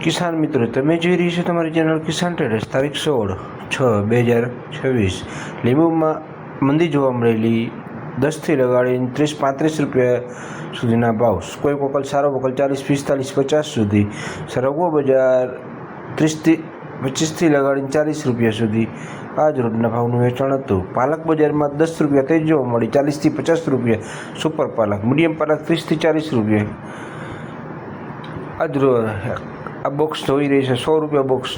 કિસાન મિત્રો, તમે જોઈ રહી છો તમારી ચેનલ કિસાન ટ્રેડર્સ. તારીખ 16/6/2026. લીંબુમાં મંદી જોવા મળેલી. 10થી લગાડીને 30-35 રૂપિયા સુધીના ભાવ. કોઈ વકલ સારો વકલ 40-45-50 સુધી. સરગવો બજાર 30-25થી લગાડીને 40 રૂપિયા સુધી આજ રોજના ભાવનું વેચાણ હતું. પાલક બજારમાં 10 રૂપિયા તેજ જોવા મળી. 40થી 50 રૂપિયા સુપર પાલક. મીડિયમ પાલક 30થી 40 રૂપિયા. આજ રોજ આ બોક્સ જોઈ રહી છે 100 રૂપિયા બોક્સ.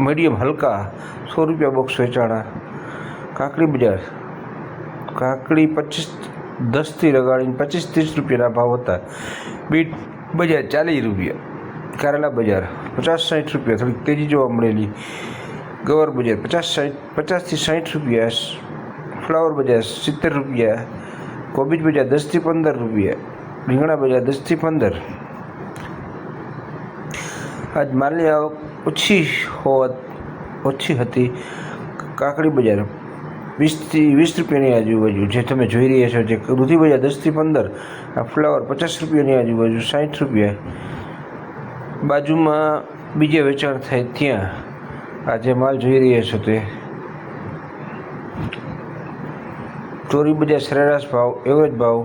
મીડિયમ હલકા 100 રૂપિયા બોક્સ વેચાણા. કાકડી બજાર, કાકડી 10થી લગાડીને 25-30 રૂપિયાના ભાવ હતા. બીટ બજાર 40 રૂપિયા. કારેલા બજાર 50-60 રૂપિયા, થોડીક તેજી જોવા મળેલી. ગવાર બજાર 50થી 60 રૂપિયા. ફ્લાવર બજાર 70 રૂપિયા. કોબીજ બજાર 10થી 15 રૂપિયા. રીંગણા બજાર 10થી 15. આજ માલની આવક ઓછી હતી. કાકડી બજાર 20 રૂપિયાની આજુબાજુ જે તમે જોઈ રહ્યા છો. જે દૂધી બજાર 10થી 15. આ ફ્લાવર 50 રૂપિયાની આજુબાજુ, 60 રૂપિયા. બાજુમાં બીજે વેચાણ થાય ત્યાં આ જે માલ જોઈ રહ્યા છો તે ચોરી બજાર સરેરાશ ભાવ, એવરેજ ભાવ.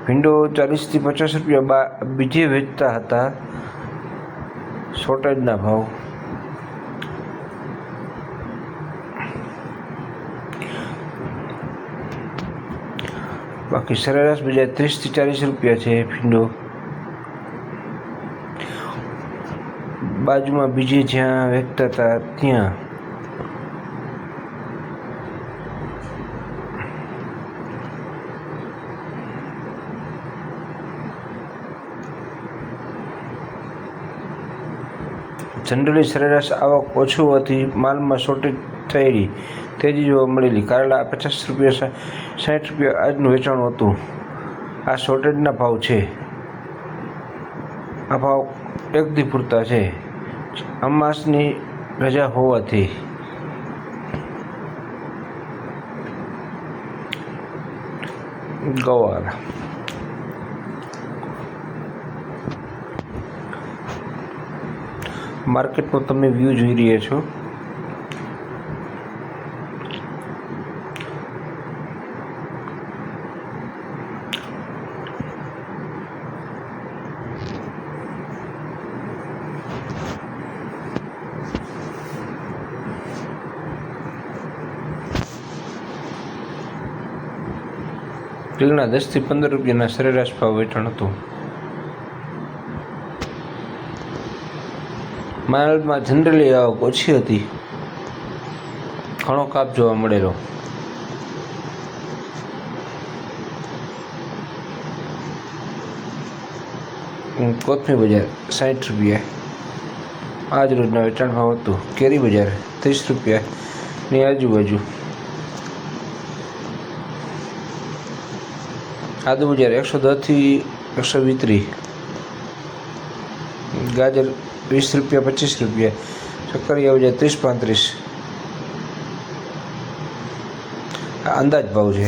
ભીંડો 40થી 50 રૂપિયા બીજે વેચતા હતા. શોર્ટેજના ભાવ. બાકી સરેરાશ બજાર 30થી 40 રૂપિયા છે ભીંડો. બાજુમાં બીજે જ્યાં વેચતા હતા ત્યાં જનરલી સરેરાશ આવક ઓછું હોવાથી માલમાં શોર્ટેજ થયેલી, તેજી જોવા મળેલી. કારેલા 50 રૂપિયા 60 રૂપિયા આજનું વેચાણ હતું. આ શોર્ટેજના ભાવ છે. આ ભાવ એક દી પૂરતા છે. અમાસની રજા હોવાથી ગવાર માર્કેટનો તમે વ્યૂ જોઈ રહ્યા છો. રીંગણા 10થી 15 રૂપિયાના સરેરાશ ભાવ વેચાણ હતું. માલમાં જનરલી આવક ઓછી હતી. ઘણો કાપ જોવા મળેલો. કોથમી બજાર 60 રૂપિયા આજ રોજના વેચાણ ભાવ હતું. કેરી બજાર 30 રૂપિયાની આજુબાજુ. આદુ બજાર 110થી 120. ગાજર 20 રૂપિયા 25 રૂપિયા. શક્કરિયા બજાર 30-35. અંદાજ ભાવ છે.